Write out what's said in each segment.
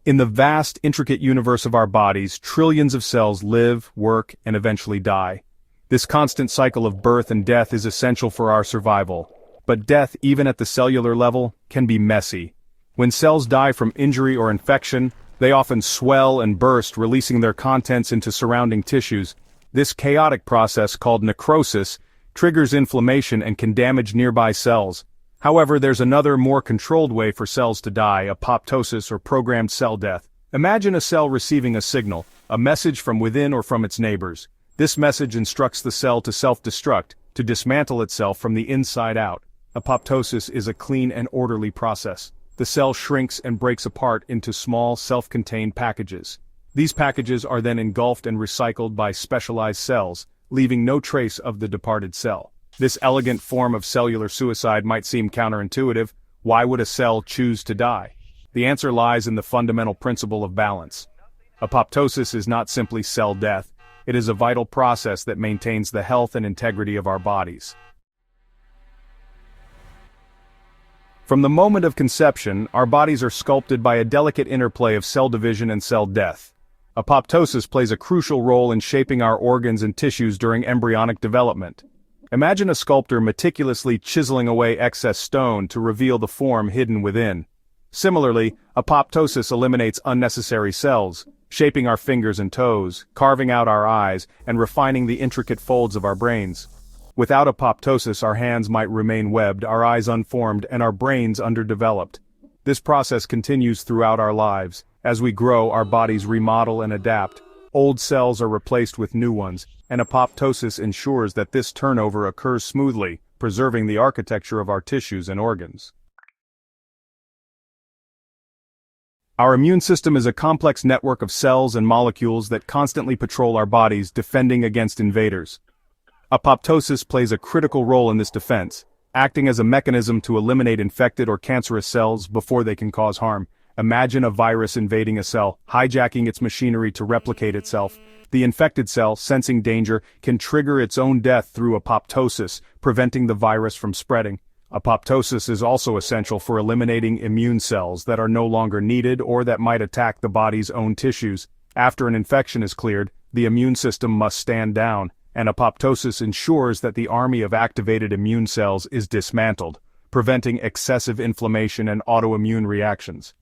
In the vast, intricate universe of our bodies, trillions of cells live, work, and eventually die. This constant cycle of birth and death is essential for our survival. But death, even at the cellular level, can be messy. When cells die from injury or infection, they often swell and burst, releasing their contents into surrounding tissues. This chaotic process, called necrosis, triggers inflammation and can damage nearby cells. However, there's another, more controlled way for cells to die: apoptosis, or programmed cell death. Imagine a cell receiving a signal, a message from within or from its neighbors. This message instructs the cell to self-destruct, to dismantle itself from the inside out. Apoptosis is a clean and orderly process. The cell shrinks and breaks apart into small, self-contained packages. These packages are then engulfed and recycled by specialized cells, leaving no trace of the departed cell. This elegant form of cellular suicide might seem counterintuitive. Why would a cell choose to die? The answer lies in the fundamental principle of balance. Apoptosis is not simply cell death. It is a vital process that maintains the health and integrity of our bodies. From the moment of conception, our bodies are sculpted by a delicate interplay of cell division and cell death. Apoptosis plays a crucial role in shaping our organs and tissues during embryonic development. Imagine a sculptor meticulously chiseling away excess stone to reveal the form hidden within. Similarly, apoptosis eliminates unnecessary cells, shaping our fingers and toes, carving out our eyes, and refining the intricate folds of our brains. Without apoptosis, our hands might remain webbed, our eyes unformed, and our brains underdeveloped. This process continues throughout our lives. As we grow, our bodies remodel and adapt. Old cells are replaced with new ones, and apoptosis ensures that this turnover occurs smoothly, preserving the architecture of our tissues and organs. Our immune system is a complex network of cells and molecules that constantly patrol our bodies, defending against invaders. Apoptosis plays a critical role in this defense, acting as a mechanism to eliminate infected or cancerous cells before they can cause harm. Imagine a virus invading a cell, hijacking its machinery to replicate itself. The infected cell, sensing danger, can trigger its own death through apoptosis, preventing the virus from spreading. Apoptosis is also essential for eliminating immune cells that are no longer needed or that might attack the body's own tissues. After an infection is cleared, the immune system must stand down, and apoptosis ensures that the army of activated immune cells is dismantled, preventing excessive inflammation and autoimmune reactions.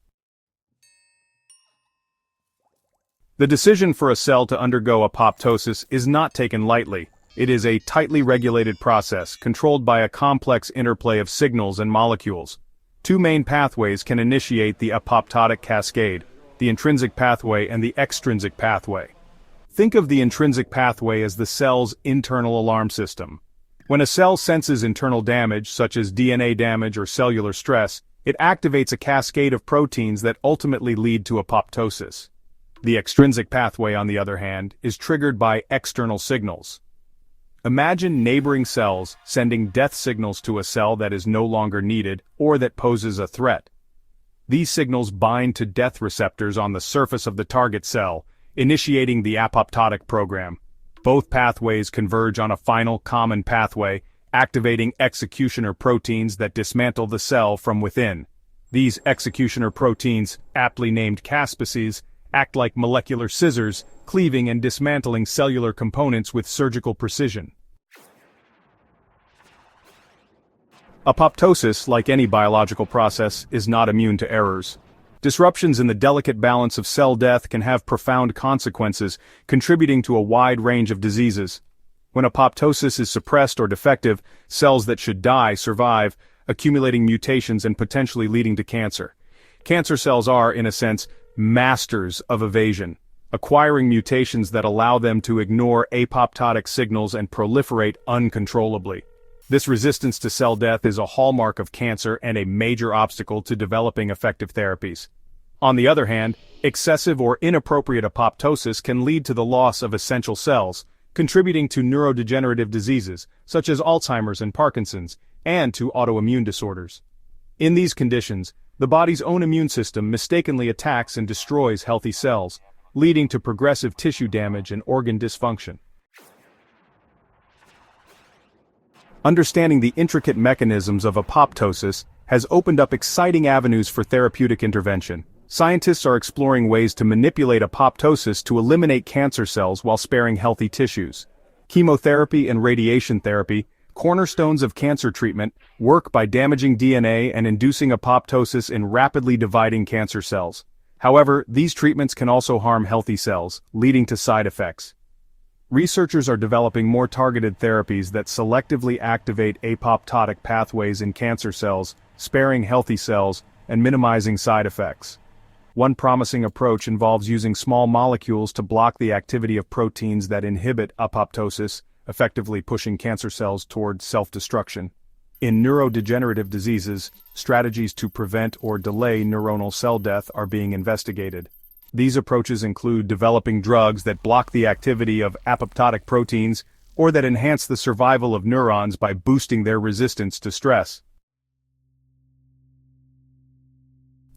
The decision for a cell to undergo apoptosis is not taken lightly. It is a tightly regulated process, controlled by a complex interplay of signals and molecules. Two main pathways can initiate the apoptotic cascade: the intrinsic pathway and the extrinsic pathway. Think of the intrinsic pathway as the cell's internal alarm system. When a cell senses internal damage, such as DNA damage or cellular stress, it activates a cascade of proteins that ultimately lead to apoptosis. The extrinsic pathway, on the other hand, is triggered by external signals. Imagine neighboring cells sending death signals to a cell that is no longer needed or that poses a threat. These signals bind to death receptors on the surface of the target cell, initiating the apoptotic program. Both pathways converge on a final common pathway, activating executioner proteins that dismantle the cell from within. These executioner proteins, aptly named caspases, act like molecular scissors, cleaving and dismantling cellular components with surgical precision. Apoptosis, like any biological process, is not immune to errors. Disruptions in the delicate balance of cell death can have profound consequences, contributing to a wide range of diseases. When apoptosis is suppressed or defective, cells that should die survive, accumulating mutations and potentially leading to cancer. Cancer cells are, in a sense, masters of evasion, acquiring mutations that allow them to ignore apoptotic signals and proliferate uncontrollably. This resistance to cell death is a hallmark of cancer and a major obstacle to developing effective therapies. On the other hand, excessive or inappropriate apoptosis can lead to the loss of essential cells, contributing to neurodegenerative diseases, such as Alzheimer's and Parkinson's, and to autoimmune disorders. In these conditions, the body's own immune system mistakenly attacks and destroys healthy cells, leading to progressive tissue damage and organ dysfunction. Understanding the intricate mechanisms of apoptosis has opened up exciting avenues for therapeutic intervention. Scientists are exploring ways to manipulate apoptosis to eliminate cancer cells while sparing healthy tissues. Chemotherapy and radiation therapy, cornerstones of cancer treatment, work by damaging DNA and inducing apoptosis in rapidly dividing cancer cells. However, these treatments can also harm healthy cells, leading to side effects. Researchers are developing more targeted therapies that selectively activate apoptotic pathways in cancer cells, sparing healthy cells, and minimizing side effects. One promising approach involves using small molecules to block the activity of proteins that inhibit apoptosis, effectively pushing cancer cells toward self-destruction. In neurodegenerative diseases, strategies to prevent or delay neuronal cell death are being investigated. These approaches include developing drugs that block the activity of apoptotic proteins or that enhance the survival of neurons by boosting their resistance to stress.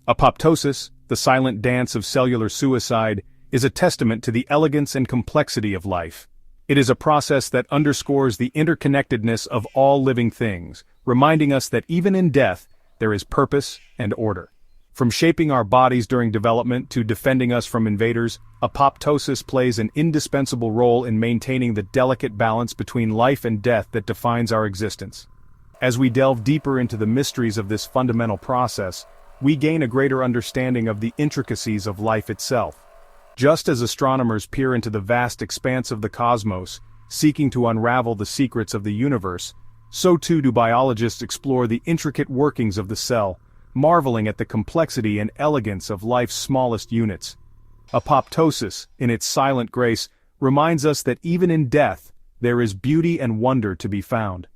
Apoptosis, the silent dance of cellular suicide, is a testament to the elegance and complexity of life. It is a process that underscores the interconnectedness of all living things, reminding us that even in death, there is purpose and order. From shaping our bodies during development to defending us from invaders, apoptosis plays an indispensable role in maintaining the delicate balance between life and death that defines our existence. As we delve deeper into the mysteries of this fundamental process, we gain a greater understanding of the intricacies of life itself. Just as astronomers peer into the vast expanse of the cosmos, seeking to unravel the secrets of the universe, so too do biologists explore the intricate workings of the cell, marveling at the complexity and elegance of life's smallest units. Apoptosis, in its silent grace, reminds us that even in death, there is beauty and wonder to be found.